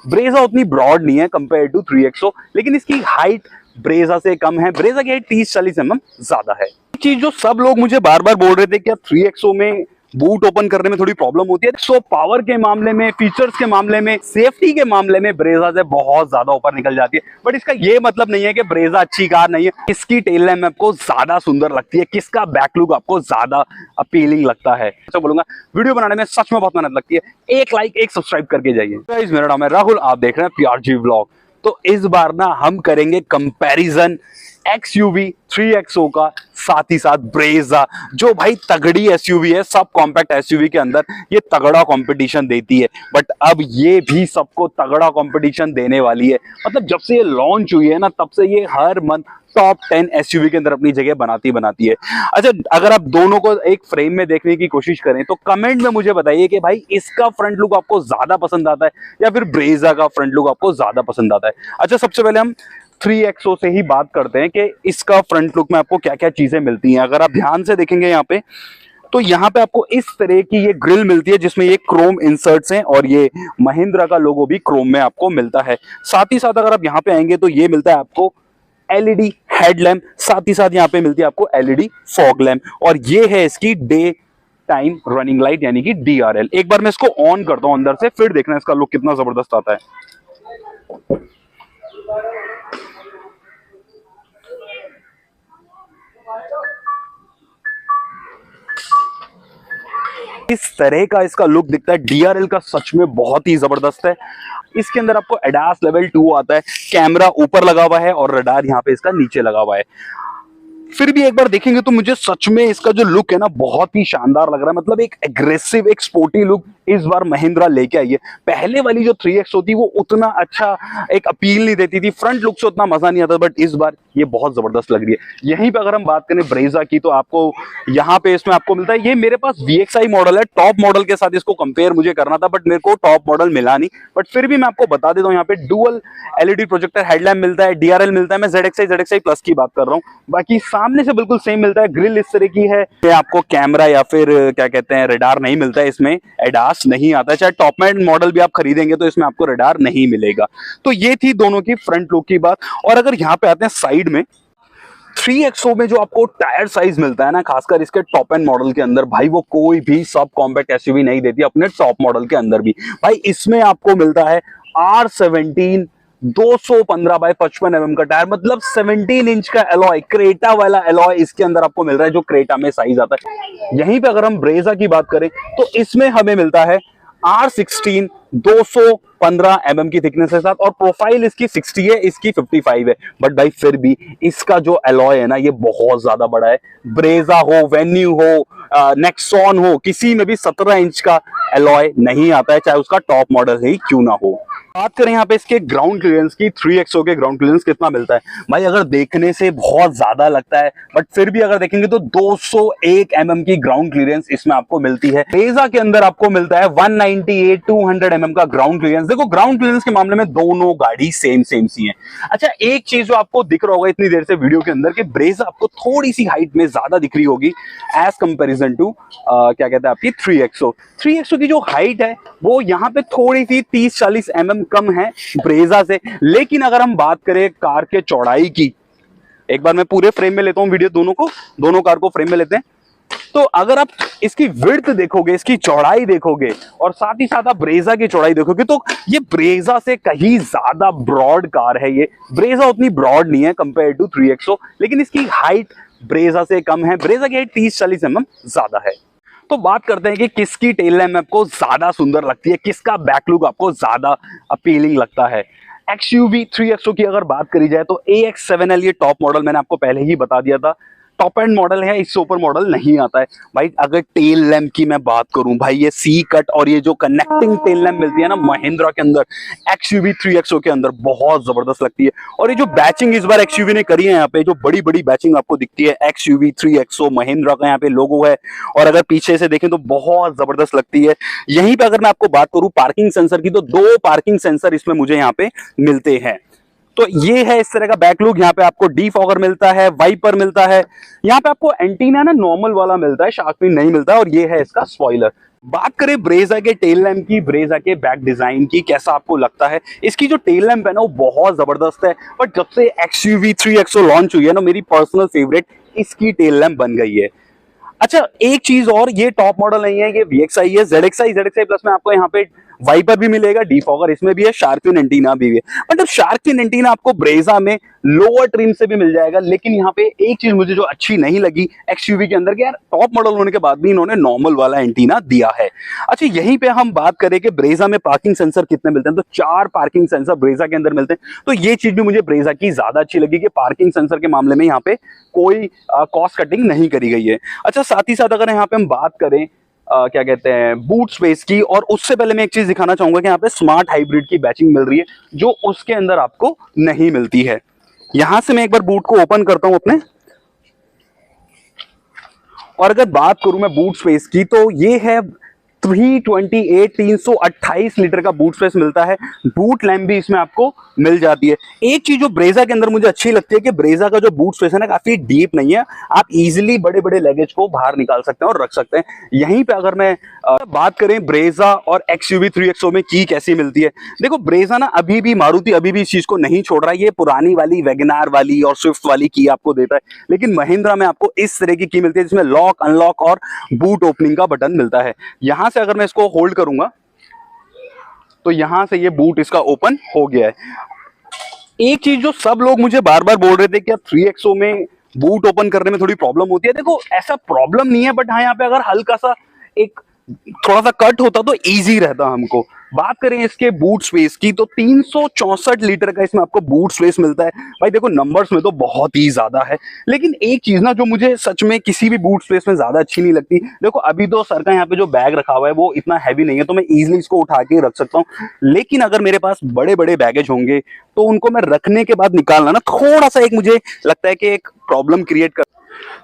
Brezza उतनी broad नहीं है कंपेयर टू 3XO, लेकिन इसकी हाइट ब्रेजा से कम है। ब्रेजा की हाइट 30-40 mm ज्यादा है। चीज जो सब लोग मुझे बार बार बोल रहे थे कि 3XO में बूट ओपन करने में थोड़ी प्रॉब्लम होती है, सो पावर के मामले में, फीचर्स के मामले में, सेफ्टी के मामले में ब्रेजा से बहुत ज्यादा ऊपर निकल जाती है। बट इसका ये मतलब नहीं है कि ब्रेजा अच्छी कार नहीं है। किसकी टेल लैम्प आपको ज्यादा सुंदर लगती है, किसका बैक लुक आपको ज्यादा अपीलिंग लगता है, तो बोलूंगा वीडियो बनाने में सच में बहुत मेहनत लगती है। एक लाइक, एक सब्सक्राइब करके जाइए। गाइस, मेरा नाम है राहुल, आप देख रहे हैं PRG व्लॉग। तो इस बार ना हम करेंगे कंपैरिजन XUV 3XO का, साथ ही साथ ब्रेजा, जो भाई तगड़ी SUV है। सब कॉम्पैक्ट SUV के अंदर ये तगड़ा कंपटीशन देती है, बट अब ये भी सबको तगड़ा कंपटीशन देने वाली है। मतलब जब से ये लॉन्च हुई है ना, तब से ये हर मंथ टॉप 10 SUV के अंदर अपनी जगह बनाती है। अच्छा, अगर आप दोनों को एक फ्रेम में देखने की कोशिश करें तो कमेंट में मुझे बताइए कि भाई इसका फ्रंट लुक आपको ज्यादा पसंद आता है या फिर ब्रेजा का फ्रंट लुक आपको ज्यादा पसंद आता है। अच्छा, सबसे पहले हम 3XO से ही बात करते हैं कि इसका फ्रंट लुक में आपको क्या क्या चीजें मिलती हैं। अगर आप ध्यान से देखेंगे यहाँ पे, तो यहाँ पे आपको इस तरह की ये ग्रिल मिलती है जिसमें ये क्रोम इंसर्ट्स हैं, और ये महिंद्रा का लोगो भी क्रोम में आपको मिलता है। साथ ही साथ अगर आप यहाँ पे आएंगे तो ये मिलता है आपको LED हेडलैम्प, साथ ही साथ यहाँ पे मिलती है आपको LED फॉग लैम्प, और ये है इसकी डे टाइम रनिंग लाइट यानी कि DRL। एक बार मैं इसको ऑन करता हूँ अंदर से, फिर देखना इसका लुक कितना जबरदस्त आता है। इस तरह का इसका लुक दिखता है। DRL का सच में बहुत ही जबरदस्त है। इसके अंदर आपको ADAS लेवल 2 आता है, कैमरा ऊपर लगा हुआ है और रडार यहाँ पे इसका नीचे लगा हुआ है। फिर भी एक बार देखेंगे तो मुझे सच में इसका जो लुक है ना, बहुत ही शानदार लग रहा है। मतलब एक एग्रेसिव, एक स्पोर्टी लुक इस बार महिंद्रा लेके आई है। पहले वाली जो 3XO थी वो उतना अच्छा एक अपील नहीं देती थी, फ्रंट लुक से उतना मजा नहीं आता, बट इस बार ये बहुत जबरदस्त लग रही है। यहीं पे अगर हम बात करें ब्रेजा की, तो आपको यहाँ पे इसमें आपको मिलता है, ये मेरे पास VXI मॉडल है, टॉप मॉडल के साथ इसको कंपेयर मुझे करना था, बट मेरे को टॉप मॉडल मिला नहीं। बट फिर भी मैं आपको बता देता हूँ, यहाँ पे डुअल LED प्रोजेक्टर हेडलैम्प मिलता है, DRL मिलता है। मैं ZXI प्लस की बात कर रहा हूँ, बाकी सामने से बिल्कुल सेम मिलता है। ग्रिल इस तरह की है। ये आपको कैमरा या फिर क्या कहते हैं रडार नहीं मिलता है, इसमें ADAS नहीं आता है। चाहे टॉप एंड मॉडल भी आप खरीदेंगे तो इसमें आपको रडार नहीं मिलेगा। तो ये थी दोनों की फ्रंट लुक की बात। और अगर यहाँ पे आते हैं साइड में, 3XO में जो आपको टायर साइज मिलता है ना, खासकर इसके टॉप एंड मॉडल के अंदर, भाई वो कोई भी सब कॉम्पैक्ट SUV नहीं देती अपने टॉप मॉडल के अंदर भी। भाई इसमें आपको मिलता है R17 215 बाय 55 mm का टायर, मतलब 17 इंच का एलॉय, क्रेटा वाला एलॉय इसके अंदर आपको मिल रहा है, जो क्रेटा में साइज आता है। यहीं पे अगर हम ब्रेजा की बात करें तो इसमें हमें मिलता है R16 215 mm की थिकनेस के साथ, और प्रोफाइल इसकी 60 है, इसकी 55 है। बट भाई फिर भी इसका जो एलॉय है ना, ये बहुत ज्यादा बड़ा है। ब्रेजा हो, वेन्यू हो, नेक्सॉन हो, किसी में भी 17 इंच का एलॉय नहीं आता है, चाहे उसका टॉप मॉडल ही क्यों ना हो। बात करें यहाँ पे इसके ग्राउंड क्लियरेंस की, 3XO के ग्राउंड क्लियरेंस कितना मिलता है भाई? अगर देखने से बहुत ज्यादा लगता है, बट फिर भी अगर देखेंगे तो 201 mm की ग्राउंड क्लियरेंस इसमें आपको मिलती है। ब्रेजा के अंदर आपको मिलता है 198 200 mm का ग्राउंड क्लियरेंस। देखो, ग्राउंड क्लियरेंस के मामले में दोनों गाड़ी सेम सी है। अच्छा, एक चीज जो आपको दिख रहा होगा इतनी देर से वीडियो के अंदर, कि ब्रेजा आपको थोड़ी सी हाइट में ज्यादा दिख रही होगी एज कंपेरिजन टू क्या कहते हैं आपकी 3XO की जो हाइट है वो यहाँ पे थोड़ी सी 30-40 mm कम है ब्रेजा से। लेकिन अगर हम बात करें कार के चौड़ाई की, एक बार मैं पूरे फ्रेम में लेता हूं वीडियो, दोनों कार को फ्रेम में लेते हैं, तो अगर आप इसकी विड्थ देखोगे, इसकी चौड़ाई देखोगे, और साथ ही साथ आप ब्रेजा की चौड़ाई देखोगे, तो ये ब्रेजा से कहीं ज्यादा ब्रॉड कार है। ये ब्रेजा उतनी ब्रॉड नहीं है कंपेयर टू 3XO, लेकिन इसकी हाइट ब्रेजा से कम है। ब्रेजा की हाइट 30-40 mm ज्यादा है। तो बात करते हैं कि किसकी टेल लैम्प आपको ज्यादा सुंदर लगती है, किसका बैक लुक आपको ज्यादा अपीलिंग लगता है। XUV 3XO की अगर बात करी जाए तो AX7L ये टॉप मॉडल मैंने आपको पहले ही बता दिया था, टॉप एंड मॉडल है, इससे ऊपर मॉडल नहीं आता है। भाई अगर टेल लैम्प की मैं बात करूं, भाई ये सी कट और ये जो कनेक्टिंग टेल लैम्प मिलती है ना महिंद्रा के अंदर, XUV 3XO के अंदर बहुत जबरदस्त लगती है। और ये जो बैचिंग इस बार XUV ने करी है, यहाँ पे जो बड़ी बड़ी बैचिंग आपको दिखती है, XUV 3XO महिंद्रा का यहाँ पे लोगो है, और अगर पीछे से देखें तो बहुत जबरदस्त लगती है। यहीं पे अगर मैं आपको बात करूं पार्किंग सेंसर की, तो 2 पार्किंग सेंसर इसमें मुझे यहाँ पे मिलते हैं। तो ये है इस तरह का बैक लुक। यहाँ पे आपको डीफॉगर मिलता है, वाइपर मिलता है, यहाँ पे आपको एंटीना ना नॉर्मल वाला मिलता है, शार्क फिन नहीं मिलता, और ये है इसका स्पॉइलर। बात करें ब्रेजा के टेल लैम्प की, ब्रेजा के बैक डिजाइन की, कैसा आपको लगता है? इसकी जो टेल लैम्प है ना वो बहुत जबरदस्त है, बट जब से XUV 3XO लॉन्च हुई है ना, मेरी पर्सनल फेवरेट इसकी टेल लैम्प बन गई है। अच्छा, एक चीज और, ये टॉप मॉडल नहीं है, ये VXI है। ZXI प्लस में आपको यहाँ पे वाइपर भी मिलेगा, डिफॉगर इसमें भी है, शार्क फिन एंटीना भी है। मतलब शार्क फिन एंटीना आपको ब्रेजा में लोअर ट्रिम से भी मिल जाएगा, लेकिन यहाँ पे एक चीज मुझे जो अच्छी नहीं लगी XUV के अंदर, कि यार टॉप मॉडल होने के बाद भी इन्होंने नॉर्मल वाला एंटीना दिया है। अच्छा, यहीं पे हम बात करें कि ब्रेजा में पार्किंग सेंसर कितने मिलते हैं, तो 4 पार्किंग सेंसर ब्रेजा के अंदर मिलते हैं। तो ये चीज भी मुझे ब्रेजा की ज्यादा अच्छी लगी कि पार्किंग सेंसर के मामले में यहाँ पे कोई कॉस्ट कटिंग नहीं करी गई है। अच्छा, साथ ही साथ अगर यहाँ पे हम बात करें क्या कहते हैं बूट स्पेस की, और उससे पहले मैं एक चीज दिखाना चाहूंगा कि यहाँ पे स्मार्ट हाइब्रिड की बैचिंग मिल रही है, जो उसके अंदर आपको नहीं मिलती है। यहां से मैं एक बार बूट को ओपन करता हूं अपने, और अगर बात करूं मैं बूट स्पेस की, तो ये है 328 लीटर का बूट स्पेस मिलता है। बूट लैम्प भी इसमें आपको मिल जाती है। एक चीज जो ब्रेजा के अंदर मुझे अच्छी लगती है कि ब्रेजा का जो बूट स्पेस है ना, काफी डीप नहीं है, आप इजीली बड़े बड़े लगेज को बाहर निकाल सकते हैं और रख सकते हैं। यहीं पे अगर मैं बात करें ब्रेजा और XUV 3XO में की कैसी मिलती है, देखो ब्रेजा ना अभी भी, मारुति अभी भी इस चीज को नहीं छोड़ रहा है। ये पुरानी वाली वैगनार वाली और स्विफ्ट वाली की आपको देता है, लेकिन महिंद्रा में आपको इस तरह की मिलती है जिसमें लॉक, अनलॉक और बूट ओपनिंग का बटन मिलता है। यहां से अगर मैं इसको होल्ड करूंगा तो यहां से ये बूट इसका ओपन हो गया है। एक चीज जो सब लोग मुझे बार बार बोल रहे थे कि 3XO में बूट ओपन करने में थोड़ी प्रॉब्लम होती है, देखो ऐसा प्रॉब्लम नहीं है, बट हाँ यहाँ पे अगर हल्का सा एक थोड़ा सा कट होता तो इजी रहता हमको। बात करें इसके बूट स्पेस की, तो 364 लीटर का इसमें आपको बूट स्पेस मिलता है। भाई देखो नंबर्स में तो बहुत ही ज्यादा है, लेकिन एक चीज ना जो मुझे सच में किसी भी बूट स्पेस में ज्यादा अच्छी नहीं लगती, देखो अभी तो सर का यहाँ पे जो बैग रखा हुआ है वो इतना हैवी नहीं है, तो मैं इजिली इसको उठा के रख सकता हूँ। लेकिन अगर मेरे पास बड़े बड़े बैगेज होंगे तो उनको मैं रखने के बाद निकालना ना थोड़ा सा एक मुझे लगता है कि एक प्रॉब्लम क्रिएट कर।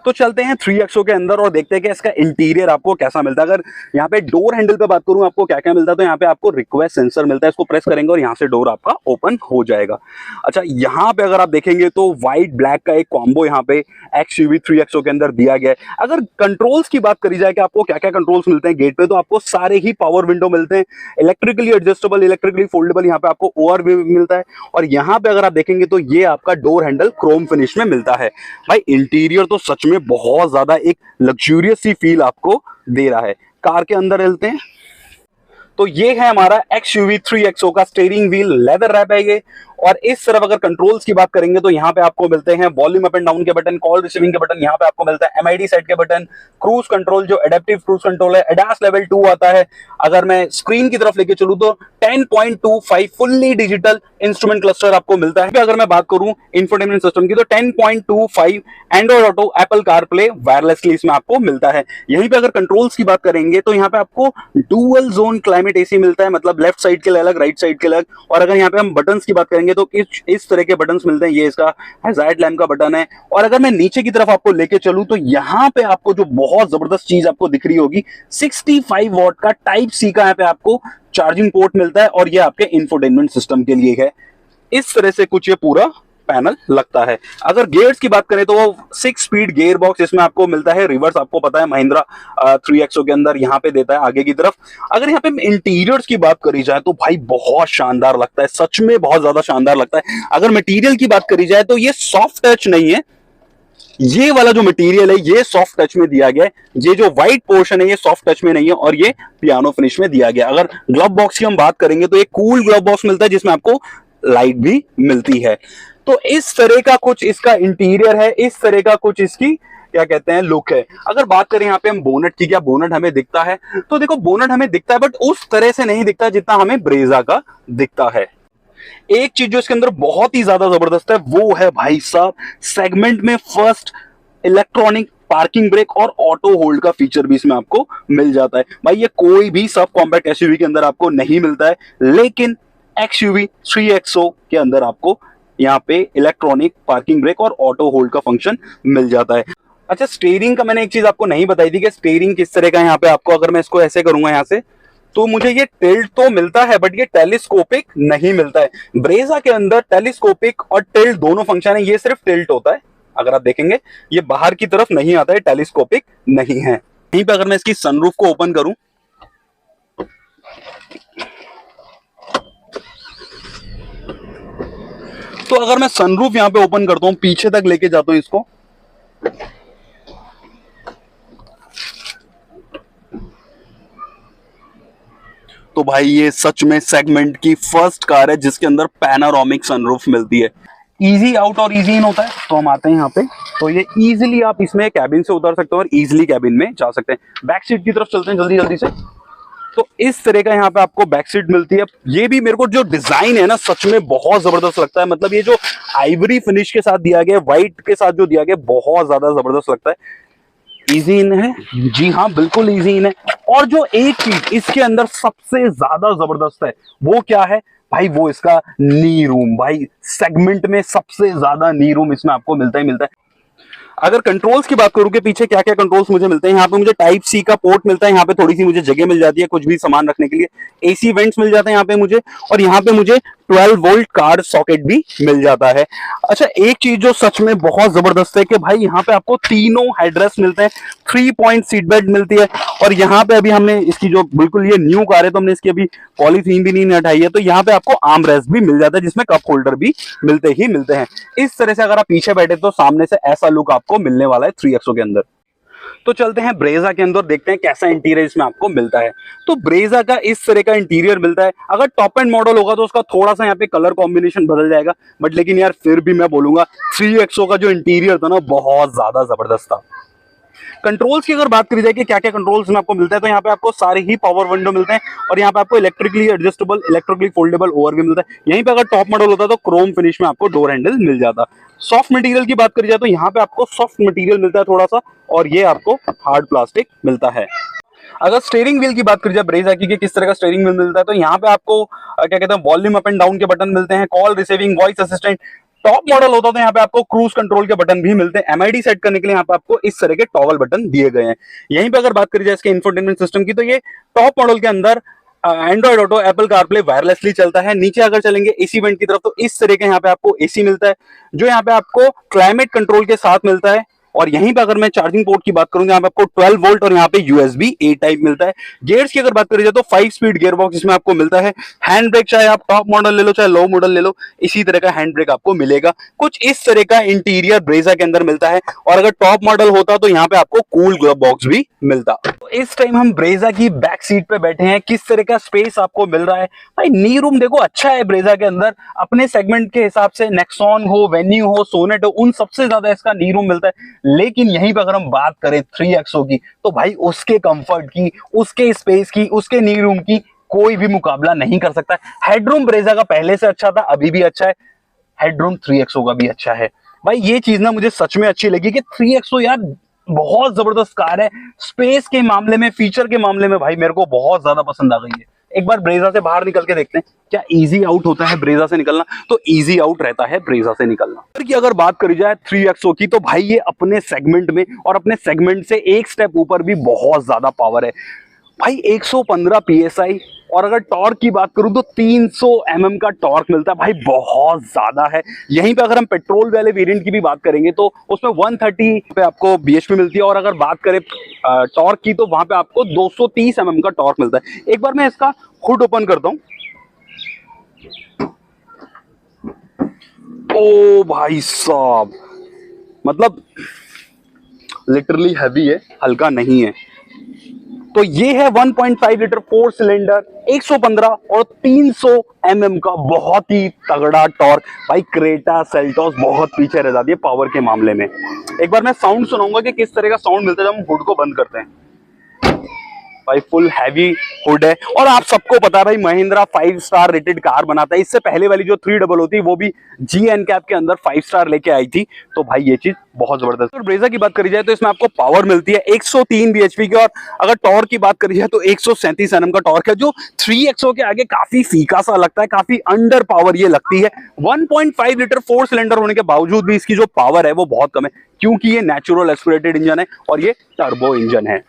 तो चलते हैं 3XO के अंदर और देखते हैं कि इसका इंटीरियर आपको कैसा मिलता है। अगर यहाँ पे डोर हैंडल पे बात करूं आपको क्या क्या मिलता है, तो यहाँ पे आपको रिक्वेस्ट सेंसर मिलता है, इसको प्रेस करेंगे और यहाँ से डोर आपका ओपन हो जाएगा। अच्छा, यहाँ पे अगर आप देखेंगे तो व्हाइट ब्लैक का एक कॉम्बो यहाँ पे XUV 3XO के अंदर दिया गया है। अगर कंट्रोल्स की बात करी जाए कि आपको क्या क्या कंट्रोल्स मिलते हैं गेट पे, तो आपको सारे ही पावर विंडो मिलते हैं, इलेक्ट्रिकली एडजस्टेबल, इलेक्ट्रिकली फोल्डेबल, यहाँ पे आपको OR भी मिलता है। और यहाँ पे अगर आप देखेंगे तो ये आपका डोर हैंडल क्रोम फिनिश में मिलता है। भाई इंटीरियर तो सच में बहुत ज्यादा एक लग्जूरियस सी फील आपको दे रहा है। कार के अंदर चलते हैं, तो ये है हमारा XUV 3XO का स्टीयरिंग व्हील, लेदर रैप है ये। और इस तरफ अगर कंट्रोल्स की बात करेंगे तो यहाँ पे आपको मिलते हैं वॉल्यूम अप एंड डाउन के बटन, कॉल रिसीविंग के बटन, यहाँ पे आपको मिलता है MID सेट के बटन, क्रूज कंट्रोल जो एडेप्टिव क्रूज कंट्रोल है, ADAS लेवल 2 आता है। अगर मैं स्क्रीन की तरफ लेके चलूं तो 10.25 फुल्ली डिजिटल इंस्ट्रूमेंट क्लस्टर आपको मिलता है। अगर मैं बात करूं इंफोटेनमेंट सिस्टम की, तो 10.25 Android auto, Apple CarPlay wirelessly इसमें आपको मिलता है। यहीं पे अगर कंट्रोल्स की बात करेंगे तो यहाँ पे आपको डुअल जोन क्लाइमेट AC मिलता है, मतलब लेफ्ट साइड के लिए अलग, राइट साइड के अलग। और अगर यहाँ पे हम बटन्स की बात करेंगे तो इस तरह के बटन्स मिलते हैं, ये इसका हैजार्ड लैम्प का बटन है। और अगर मैं नीचे की तरफ आपको लेके चलूं तो यहाँ पे आपको जो बहुत जबरदस्त चीज आपको दिख रही होगी, 65 वॉट का टाइप C का यहाँ पे आपको चार्जिंग पोर्ट मिलता है, और ये आपके इंफोटेनमेंट सिस्टम के लिए है। इस तरह से कुछ ये पूरा पैनल लगता है। अगर गियर्स की बात करें तो वो 6 स्पीड गियर बॉक्स इसमें आपको मिलता है। रिवर्स आपको पता है महिंद्रा 3XO के अंदर यहाँ पे देता है आगे की तरफ। अगर यहाँ पे इंटीरियर्स की बात करी जाए तो भाई बहुत शानदार लगता है, सच में बहुत ज्यादा शानदार लगता है। अगर मटेरियल की बात करी जाए तो ये सॉफ्ट टच नहीं है, ये वाला जो मटेरियल है ये सॉफ्ट टच में दिया गया है। ये जो व्हाइट पोर्शन है ये सॉफ्ट टच में नहीं है, और ये पियानो फिनिश में दिया गया। अगर ग्लव बॉक्स की हम बात करेंगे तो एक कूल ग्लव बॉक्स मिलता है जिसमें आपको लाइट भी मिलती है। तो इस तरह का कुछ इसका इंटीरियर है, इस तरह का कुछ इसकी क्या कहते हैं लुक है। अगर बात करें यहाँ पे हम बोनट की, क्या बोनट हमें दिखता है, तो देखो बोनट हमें दिखता है, बट उस तरह से नहीं दिखता जितना हमें ब्रेजा का दिखता है। एक चीज जो इसके अंदर बहुत ही ज्यादा जबरदस्त है वो है भाई साहब, सेगमेंट में फर्स्ट इलेक्ट्रॉनिक पार्किंग ब्रेक और ऑटो होल्ड का फीचर भी इसमें आपको मिल जाता है। भाई ये कोई भी सब कॉम्पैक्ट SUV के अंदर आपको नहीं मिलता है, लेकिन XUV 3XO के अंदर आपको यहाँ पे इलेक्ट्रॉनिक पार्किंग ब्रेक और ऑटो होल्ड का फंक्शन मिल जाता है। अच्छा, स्टीयरिंग का मैंने एक चीज आपको नहीं बताई थी कि स्टीयरिंग किस तरह का यहाँ पे आपको, अगर मैं इसको ऐसे करूंगा यहाँ से, तो मुझे ये टिल्ट तो मिलता है बट ये टेलीस्कोपिक नहीं मिलता है। ब्रेजा के अंदर टेलीस्कोपिक और टिल्ट दोनों फंक्शन है, ये सिर्फ टिल्ट होता है। अगर आप देखेंगे ये बाहर की तरफ नहीं आता है, टेलीस्कोपिक नहीं है। यहीं पे अगर मैं इसकी सनरूफ को ओपन करूं तो अगर मैं सनरूफ यहां पे ओपन करता हूं, पीछे तक लेके जाता हूं इसको, तो भाई ये सच में सेगमेंट की फर्स्ट कार है जिसके अंदर पैनारोमिक सनरूफ मिलती है। इजी आउट और इजी इन होता है, तो हम आते हैं यहाँ पे, तो ये इजीली आप इसमें कैबिन से उतर सकते हो और इजीली कैबिन में जा सकते हैं। बैक सीट की तरफ चलते हैं जल्दी जल्दी से। तो इस तरह का यहाँ पे आपको बैक सीट मिलती है। ये भी मेरे को जो डिजाइन है ना सच में बहुत जबरदस्त लगता है। मतलब ये जो आइवरी फिनिश के साथ दिया गया, व्हाइट के साथ जो दिया गया, बहुत ज्यादा जबरदस्त लगता है। इजी इन है, जी हाँ बिल्कुल इजी इन है। और जो एक चीज इसके अंदर सबसे ज्यादा जबरदस्त है वो क्या है भाई, वो इसका नी रूम। भाई सेगमेंट में सबसे ज्यादा नी रूम इसमें आपको मिलता ही मिलता है। अगर कंट्रोल्स की बात करूं कि पीछे क्या क्या कंट्रोल्स मुझे मिलते हैं, यहाँ पे मुझे टाइप सी का पोर्ट मिलता है, यहाँ पे थोड़ी सी मुझे जगह मिल जाती है कुछ भी सामान रखने के लिए। एसी वेंट्स मिल जाते हैं यहाँ पे मुझे, और यहाँ पे मुझे 12 वोल्ट कार सॉकेट भी मिल जाता है। अच्छा एक चीज जो सच में बहुत जबरदस्त है कि भाई यहाँ पे आपको तीनों हेडरेस्ट मिलते हैं, 3 पॉइंट सीट बेल्ट मिलती है। और यहाँ पे अभी हमने इसकी जो बिल्कुल ये न्यू कार है तो हमने इसकी अभी पॉलीथीन भी नहीं हटाई है, तो यहाँ पे आपको आर्म रेस्ट भी मिल जाता है जिसमें कप होल्डर भी मिलते ही मिलते हैं। इस तरह से अगर आप पीछे बैठे तो सामने से ऐसा लुक आपको मिलने वाला है 3XO के अंदर। तो चलते हैं ब्रेजा के अंदर, देखते हैं कैसा इंटीरियर इसमें आपको मिलता है। तो ब्रेजा का इस तरह का इंटीरियर मिलता है। अगर टॉप एंड मॉडल होगा तो उसका थोड़ा सा यहाँ पे कलर कॉम्बिनेशन बदल जाएगा, बट लेकिन यार फिर भी मैं बोलूंगा 3XO का जो इंटीरियर था ना बहुत ज्यादा जबरदस्त था। कंट्रोल्स की अगर बात करी जाए कि क्या क्या कंट्रोल्स में आपको मिलता है, तो यहाँ पे आपको सारे ही पावर विंडो मिलते हैं, और यहाँ पे आपको electrically adjustable, electrically foldable over भी मिलता है। यहीं पे अगर टॉप मॉडल होता तो क्रोम फिनिश में आपको डोर हैंडल मिल जाता। सॉफ्ट मटेरियल की बात करी जाए तो यहाँ पे आपको सॉफ्ट मटेरियल मिलता है थोड़ा सा, और ये आपको हार्ड प्लास्टिक मिलता है। अगर स्टीयरिंग व्हील की बात करी जाए ब्रेजा की कि किस तरह का स्टीयरिंग व्हील मिलता है, तो यहाँ पे आपको क्या कहते हैं वॉल्यूम अप एंड डाउन के बटन मिलते हैं, call receiving, voice assistant. Top model होता तो यहाँ पे आपको क्रूज कंट्रोल के बटन भी मिलते हैं। एमआईडी सेट करने के लिए यहाँ पे आपको इस तरह के टॉगल बटन दिए गए हैं। यहीं पे अगर बात करी जाए इसके इंफोटेनमेंट सिस्टम की, तो ये टॉप मॉडल के अंदर Android auto, Apple CarPlay wirelessly चलता है। नीचे अगर चलेंगे एसी वेंट की तरफ, तो इस तरह के यहाँ पे आपको एसी मिलता है जो यहाँ पे आपको क्लाइमेट कंट्रोल के साथ मिलता है। और यहीं पे अगर मैं चार्जिंग पोर्ट की बात करूं, यहाँ पे आपको 12 वोल्ट और यहाँ पे USB A टाइप मिलता है। गियर्स की अगर बात करी जाए तो 5 स्पीड गियर बॉक्स इसमें आपको मिलता है। हैंड ब्रेक चाहे आप टॉप मॉडल ले लो चाहे लो मॉडल ले लो, इसी तरह का हैंड ब्रेक आपको मिलेगा। कुछ इस तरह का इंटीरियर ब्रेजा के अंदर मिलता है। और अगर टॉप मॉडल होता तो यहाँ पे आपको कूल ग्लव बॉक्स भी मिलता। तो इस टाइम हम ब्रेजा की बैक सीट पे बैठे हैं, किस तरह का स्पेस आपको मिल रहा है भाई। नी रूम देखो अच्छा है ब्रेजा के अंदर, अपने सेगमेंट के हिसाब से नेक्सॉन हो, वेन्यू हो, सोनेट हो, उन सबसे ज्यादा इसका नी रूम मिलता है। लेकिन यहीं पर अगर हम बात करें 3XO की, तो भाई उसके कंफर्ट की, उसके स्पेस की, उसके नी रूम की कोई भी मुकाबला नहीं कर सकता। हेडरूम ब्रेजा का पहले से अच्छा था, अभी भी अच्छा है। हेडरूम 3XO का भी अच्छा है भाई। ये चीज ना मुझे सच में अच्छी लगी कि 3XO यार बहुत जबरदस्त कार है। स्पेस के मामले में, फीचर के मामले में भाई मेरे को बहुत ज्यादा पसंद आ गई है। एक बार ब्रेजा से बाहर निकल के देखते हैं क्या इजी आउट होता है ब्रेजा से निकलना। तो इजी आउट रहता है ब्रेजा से निकलना। की अगर बात करी जाए 3XO की, तो भाई ये अपने सेगमेंट में और अपने सेगमेंट से एक स्टेप ऊपर भी बहुत ज्यादा पावर है भाई। 115 PSI, और अगर टॉर्क की बात करूं तो 300 mm का टॉर्क मिलता है भाई, बहुत ज्यादा है। यहीं पे अगर हम पेट्रोल वाले वेरिएंट की भी बात करेंगे तो उसमें 130 पे आपको bhp मिलती है, और अगर बात करें टॉर्क की तो वहां पे आपको 230 mm का टॉर्क मिलता है। एक बार मैं इसका हुड ओपन करता हूं। ओ भाई साहब, मतलब लिटरली हैवी है, हल्का नहीं है। तो ये है 1.5 लीटर 4 सिलेंडर, 115 और 300 mm का बहुत ही तगड़ा टॉर्क भाई। क्रेटा सेल्टोस बहुत पीछे रह जाती है पावर के मामले में। एक बार मैं साउंड सुनाऊंगा कि किस तरह का साउंड मिलता है जब हम हुड को बंद करते हैं। भाई फुल हैवी हुड है, और आप सबको पता है भाई महिंद्रा 5 स्टार रेटेड कार बनाता है। इससे पहले वाली जो 300 होती वो भी जी एनकैप के अंदर 5 स्टार लेके आई थी। तो भाई ये चीज बहुत जबरदस्त। और ब्रेजा की बात करी जाए तो इसमें आपको पावर मिलती है 103 bhp की, और अगर टॉर्क की बात करी जाए तो 137 Nm का टॉर्क है, जो 3XO के आगे काफी फीका सा लगता है, काफी अंडर पावर ये लगती है। 1.5 लीटर 4 सिलेंडर होने के बावजूद भी इसकी जो पावर है वो बहुत कम है, क्योंकि ये नेचुरल एस्पिरेटेड इंजन है और ये टर्बो इंजन है।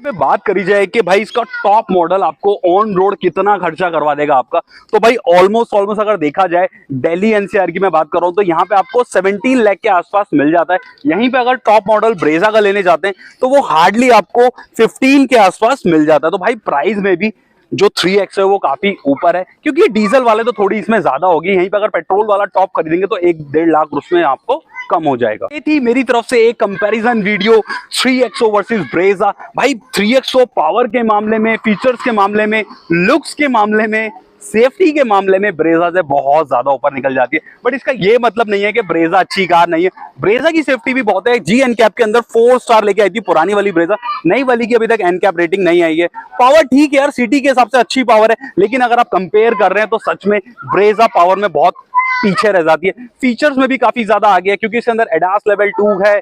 बात करी जाए कि भाई इसका टॉप मॉडल आपको ऑन रोड कितना खर्चा करवा देगा आपका, तो भाई ऑलमोस्ट अगर देखा जाए दिल्ली NCR की मैं बात कर रहा हूं तो यहाँ पे आपको 17 लाख के आसपास मिल जाता है। यहीं पे अगर टॉप मॉडल ब्रेजा का लेने जाते हैं तो वो हार्डली आपको 15 के आसपास मिल जाता है। तो भाई प्राइस में भी जो 3X है वो काफी ऊपर है, क्योंकि ये डीजल वाले तो थोड़ी इसमें ज्यादा होगी। यहीं पे अगर पेट्रोल वाला टॉप खरीदेंगे तो 1-1.5 लाख उसमें आपको कम हो जाएगा। ये थी मेरी तरफ से एक comparison video 3XO versus Brezza. भाई 3XO पावर के मामले में, फीचर्स के मामले में, लुक्स के मामले में, सेफ्टी के मामले में ब्रेजा से बहुत ज्यादा ऊपर निकल जाती है। बट इसका ये मतलब नहीं है कि ब्रेजा अच्छी कार नहीं है। ब्रेजा की सेफ्टी भी बहुत है। जी एनकैप के अंदर 4 स्टार लेके आई थी पुरानी वाली ब्रेजा, नई वाली की अभी तक एनकैप रेटिंग नहीं आई है। पावर ठीक है यार, सिटी के हिसाब से अच्छी पावर है, लेकिन अगर आप कंपेयर कर रहे हैं तो सच में ब्रेजा पावर में बहुत पीछे रह जाती है। फीचर्स में भी काफी ज्यादा आगे है, क्योंकि इसके अंदर एडास लेवल 2 है,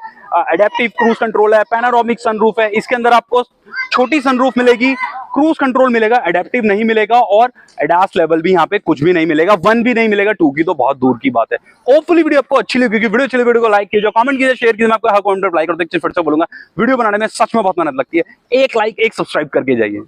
एडेप्टिव क्रूज कंट्रोल है, पैनोरामिक सनरूफ है। इसके अंदर आपको छोटी सनरूफ मिलेगी, क्रूज कंट्रोल मिलेगा, एडेप्टिव नहीं मिलेगा, और एडास लेवल भी यहाँ पे कुछ भी नहीं मिलेगा, 1 भी नहीं मिलेगा, 2 की तो बहुत दूर की बात है। होपफुली वीडियो आपको अच्छी लगी। वीडियो अच्छी लगी, वीडियो को लाइक कीजिए, कमेंट कीजिए, शेयर कीजिए। मैं आपको हर कमेंट पर लाइक और फिर से बोलूंगा, वीडियो बनाने में सच में बहुत मेहनत लगती है। एक लाइक, एक सब्सक्राइब करके जाइए।